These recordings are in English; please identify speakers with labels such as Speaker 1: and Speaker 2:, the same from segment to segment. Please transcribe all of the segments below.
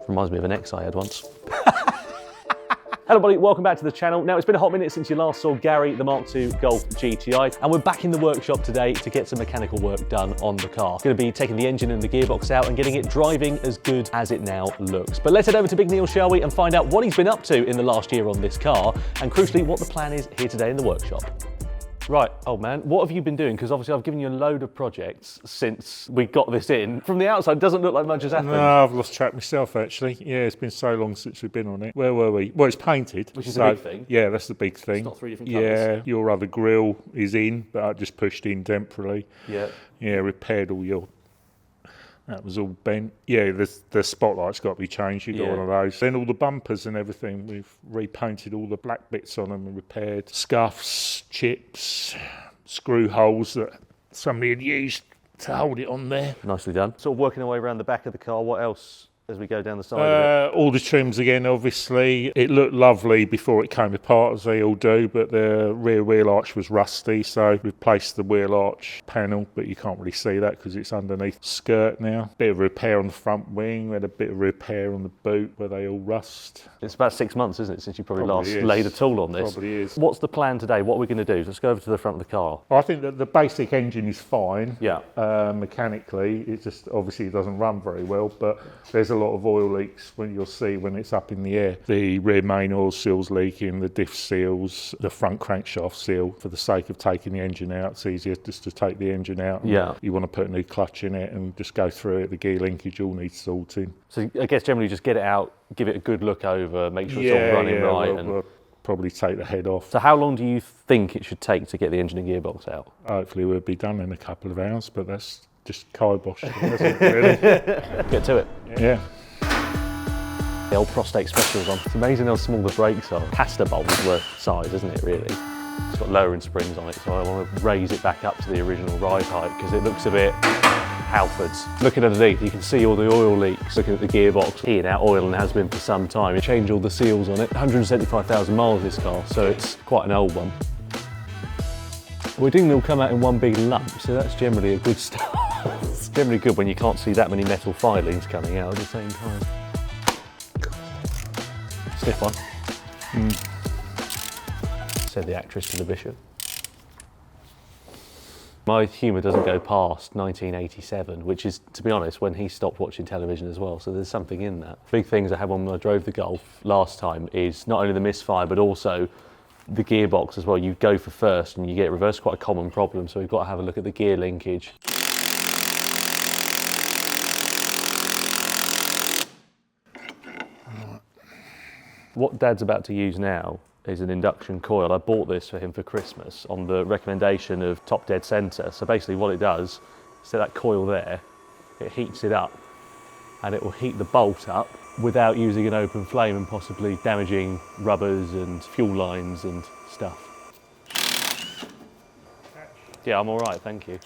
Speaker 1: Reminds me of an ex I had once. Hello everybody, welcome back to the channel. Now, it's been a hot minute since you last saw Gary, the Mk2 Golf GTI, and we're back in the workshop today to get some mechanical work done on the car. Going to be taking the engine and the gearbox out and getting it driving as good as it now looks. But let's head over to Big Neil, shall we, and find out what he's been up to in the last year on this car, and crucially, what the plan is here today in the workshop. Right, old man, what have you been doing? Because obviously I've given you a load of projects since we got this in. From the outside, it doesn't look like much has happened.
Speaker 2: No, I've lost track myself, actually. Yeah, it's been so long since we've been on it. Where were we? Well, it's painted.
Speaker 1: Which is a big thing.
Speaker 2: Yeah, that's the big thing.
Speaker 1: It's not three different colours.
Speaker 2: Yeah, your other grille is in, but I just pushed in temporarily.
Speaker 1: Yeah.
Speaker 2: Yeah, repaired all your... That was all bent. Yeah, the spotlight's got to be changed. You've got one of those. Then all the bumpers and everything, we've repainted all the black bits on them and repaired. Scuffs, chips, screw holes that somebody had used to hold it on there.
Speaker 1: Nicely done. Sort of working our way around the back of the car. What else as we go down the side of it?
Speaker 2: All the trims again, obviously. It looked lovely before it came apart, as they all do, but the rear wheel arch was rusty, so replaced the wheel arch panel, but you can't really see that because it's underneath the skirt now. Bit of repair on the front wing. We had a bit of repair on the boot where they all rust.
Speaker 1: It's about 6 months, isn't it, since you probably last laid a tool on this?
Speaker 2: Probably is.
Speaker 1: What's the plan today? What are we going to do? Let's go over to the front of the car.
Speaker 2: I think that the basic engine is fine.
Speaker 1: Yeah.
Speaker 2: Mechanically, it just obviously doesn't run very well, but there's a lot of oil leaks you'll see when it's up in the air. The rear main oil seal's leaking, the diff seals, the front crankshaft seal. For the sake of taking the engine out, it's easier just to take the engine out.
Speaker 1: Yeah.
Speaker 2: You want to put a new clutch in it and just go through it. The gear linkage all needs sorting.
Speaker 1: So I guess generally just get it out, give it a good look over, make sure it's all running right.
Speaker 2: We'll probably take the head off.
Speaker 1: So how long do you think it should take to get the engine and gearbox out?
Speaker 2: Hopefully we'll be done in a couple of hours, but that's just kibosh, isn't it, really?
Speaker 1: Get to it.
Speaker 2: Yeah.
Speaker 1: The old prostate specials on. It's amazing how small the brakes are. Caster bolts were size, isn't it, really? It's got lowering springs on it, so I want to raise it back up to the original ride height because it looks a bit Halfords. Looking underneath, you can see all the oil leaks. Looking at the gearbox, peeing out oil and has been for some time. You changed all the seals on it. 175,000 miles this car, so it's quite an old one. We didn't all come out in one big lump, so that's generally a good start. It's generally good when you can't see that many metal filings coming out at the same time. Stiff one. Said the actress to the bishop. My humour doesn't go past 1987, which is, to be honest, when he stopped watching television as well, so there's something in that. Big things I had when I drove the Golf last time is not only the misfire, but also the gearbox as well. You go for first and you get reversed, quite a common problem, so we've got to have a look at the gear linkage. What Dad's about to use now is an induction coil. I bought this for him for Christmas on the recommendation of Top Dead Centre. So basically what it does, set that coil there, it heats it up and it will heat the bolt up without using an open flame and possibly damaging rubbers and fuel lines and stuff. Yeah, I'm all right, thank you.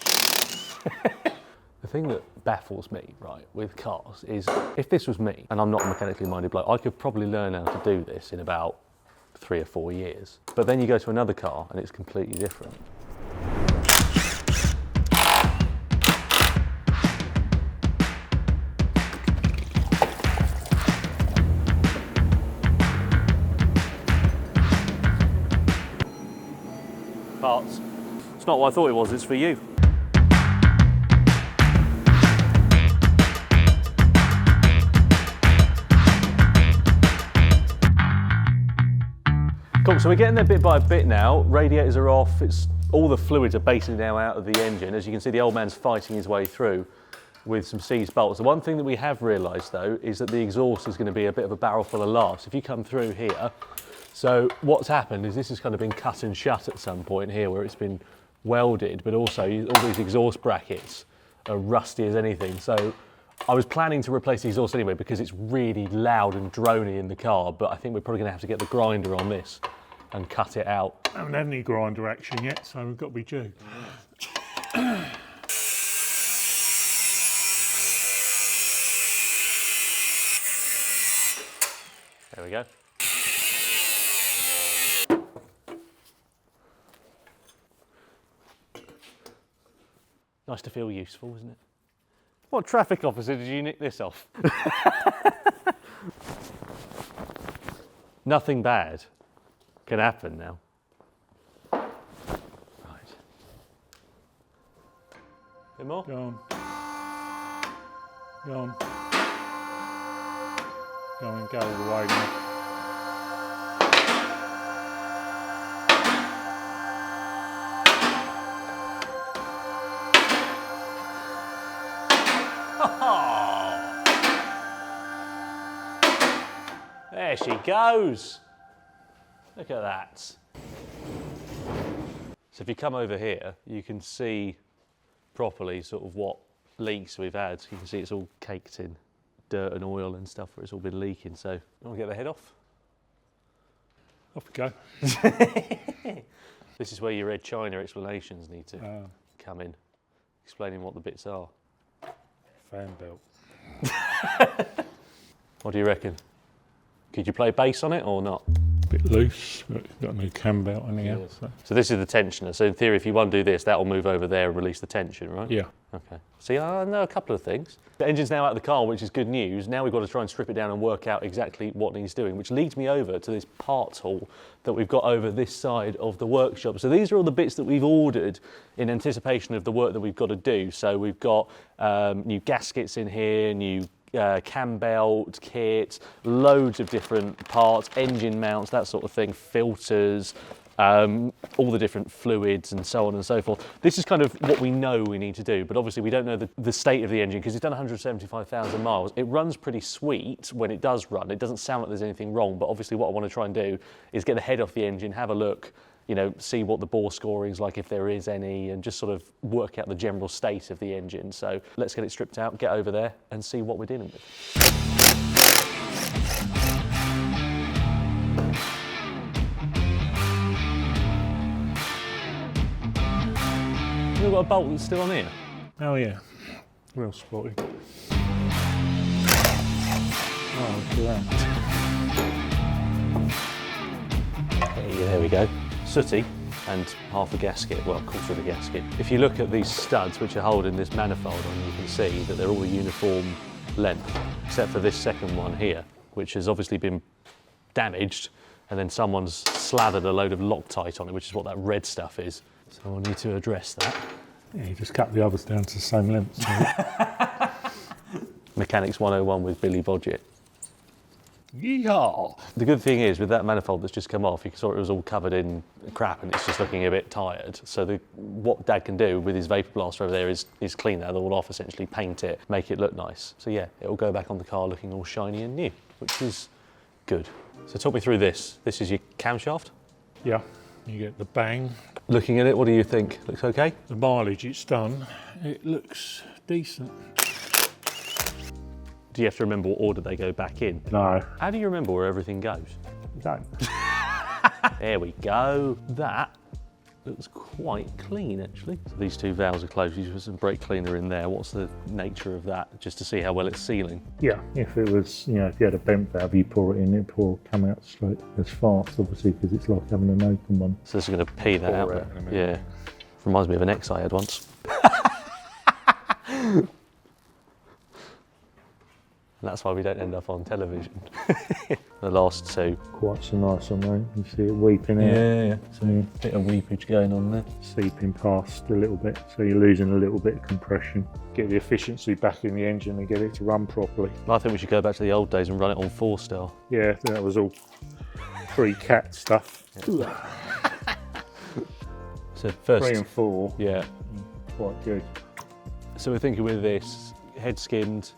Speaker 1: The thing that baffles me, right, with cars is if this was me, and I'm not a mechanically minded bloke, I could probably learn how to do this in about 3 or 4 years. But then you go to another car and it's completely different. Parts. It's not what I thought it was, it's for you. Cool, so we're getting there bit by bit now. Radiators are off, all the fluids are basically now out of the engine. As you can see, the old man's fighting his way through with some seized bolts. The one thing that we have realised though is that the exhaust is going to be a bit of a barrel full of laughs. If you come through here, so what's happened is this has kind of been cut and shut at some point here where it's been welded, but also all these exhaust brackets are rusty as anything. So I was planning to replace the exhaust anyway because it's really loud and drony in the car, but I think we're probably going to have to get the grinder on this and cut it out.
Speaker 2: I haven't had any grinder action yet, so we've got to be due.
Speaker 1: There we go. Nice to feel useful, isn't it? What traffic officer did you nick this off? Nothing bad can happen now. Right. Bit more?
Speaker 2: Go on. Go on. Go on, go all the way now.
Speaker 1: There she goes. Look at that. So if you come over here, you can see properly sort of what leaks we've had. You can see it's all caked in dirt and oil and stuff where it's all been leaking. So, you want to get the head off?
Speaker 2: Off we go.
Speaker 1: This is where your Red China explanations need to come in, explaining what the bits are.
Speaker 2: Fan belt.
Speaker 1: What do you reckon? Could you play bass on it or not?
Speaker 2: Bit loose, but it's got a new cam belt on here.
Speaker 1: So this is the tensioner. So in theory, if you undo this, that will move over there and release the tension, right?
Speaker 2: Yeah.
Speaker 1: Okay. See, I know a couple of things. The engine's now out of the car, which is good news. Now we've got to try and strip it down and work out exactly what needs doing, which leads me over to this parts hall that we've got over this side of the workshop. So these are all the bits that we've ordered in anticipation of the work that we've got to do. So we've got new gaskets in here, new cam belt, kit, loads of different parts, engine mounts, that sort of thing, filters, all the different fluids and so on and so forth. This is kind of what we know we need to do, but obviously we don't know the state of the engine because it's done 175,000 miles. It runs pretty sweet when it does run. It doesn't sound like there's anything wrong, but obviously what I want to try and do is get the head off the engine, have a look, you know, see what the bore scoring's like if there is any, and just sort of work out the general state of the engine. So let's get it stripped out, get over there and see what we're dealing with. We've got a bolt that's still on here.
Speaker 2: Oh yeah, well spotted. Oh, look at that.
Speaker 1: There we go. Sooty and half a gasket, well, a quarter of a gasket. If you look at these studs which are holding this manifold on, you can see that they're all a uniform length, except for this second one here, which has obviously been damaged, and then someone's slathered a load of Loctite on it, which is what that red stuff is. So we'll need to address that.
Speaker 2: Yeah, you just cut the others down to the same length.
Speaker 1: Mechanics 101 with Billy Bodgett.
Speaker 2: Yeehaw!
Speaker 1: The good thing is, with that manifold that's just come off, you saw it was all covered in crap and it's just looking a bit tired. So what Dad can do with his vapor blaster over there is clean that all off, essentially paint it, make it look nice. So yeah, it will go back on the car looking all shiny and new, which is good. So talk me through this. This is your camshaft?
Speaker 2: Yeah, you get the bang.
Speaker 1: Looking at it, what do you think? Looks okay?
Speaker 2: The mileage it's done, it looks decent.
Speaker 1: Do you have to remember what order they go back in?
Speaker 2: No.
Speaker 1: How do you remember where everything goes?
Speaker 2: You don't.
Speaker 1: There we go. That looks quite clean, actually. So these two valves are closed. You put some brake cleaner in there. What's the nature of that? Just to see how well it's sealing.
Speaker 2: Yeah, if it was, you know, if you had a bent valve, you pour it in, it will come out straight as fast, obviously, because it's like having an open one.
Speaker 1: So this is going to pee that out.
Speaker 2: In a minute.
Speaker 1: Yeah. Reminds me of an X I had once. And that's why we don't end up on television. The last two.
Speaker 2: Quite so nice on there. You see it weeping out.
Speaker 1: Yeah. So a bit of weepage going on there.
Speaker 2: Seeping past a little bit, so you're losing a little bit of compression. Get the efficiency back in the engine and get it to run properly.
Speaker 1: I think we should go back to the old days and run it on 4-star.
Speaker 2: Yeah, that was all pre-cat stuff.
Speaker 1: Yeah. So first
Speaker 2: 3 and 4.
Speaker 1: Yeah.
Speaker 2: Quite good.
Speaker 1: So we're thinking with this, head skimmed,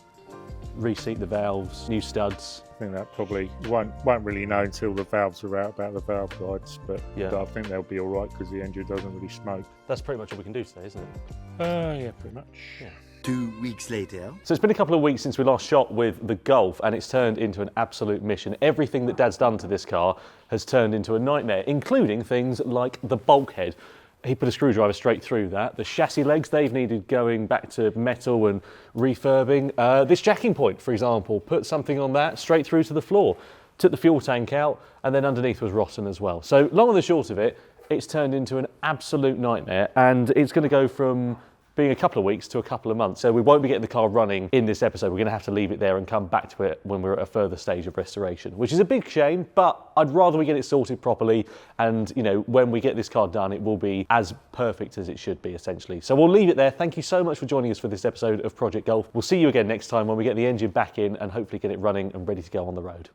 Speaker 1: reseat the valves, new studs.
Speaker 2: I think that probably won't really know until the valves are out about the valve guides, but
Speaker 1: Yeah.
Speaker 2: I think they'll be all right because the engine doesn't really smoke.
Speaker 1: That's pretty much all we can do today, isn't it?
Speaker 2: Yeah, pretty much.
Speaker 1: Yeah.
Speaker 3: 2 weeks later.
Speaker 1: So it's been a couple of weeks since we last shot with the Golf, and it's turned into an absolute mission. Everything that Dad's done to this car has turned into a nightmare, including things like the bulkhead. He put a screwdriver straight through that. The chassis legs, they've needed going back to metal and refurbing. This jacking point, for example, put something on that straight through to the floor. Took the fuel tank out, and then underneath was rotten as well. So long and the short of it, it's turned into an absolute nightmare, and it's going to go from being a couple of weeks to a couple of months. So we won't be getting the car running in this episode. We're going to have to leave it there and come back to it when we're at a further stage of restoration, which is a big shame, but I'd rather we get it sorted properly. And, you know, when we get this car done, it will be as perfect as it should be, essentially. So we'll leave it there. Thank you so much for joining us for this episode of Project Golf. We'll see you again next time when we get the engine back in and hopefully get it running and ready to go on the road.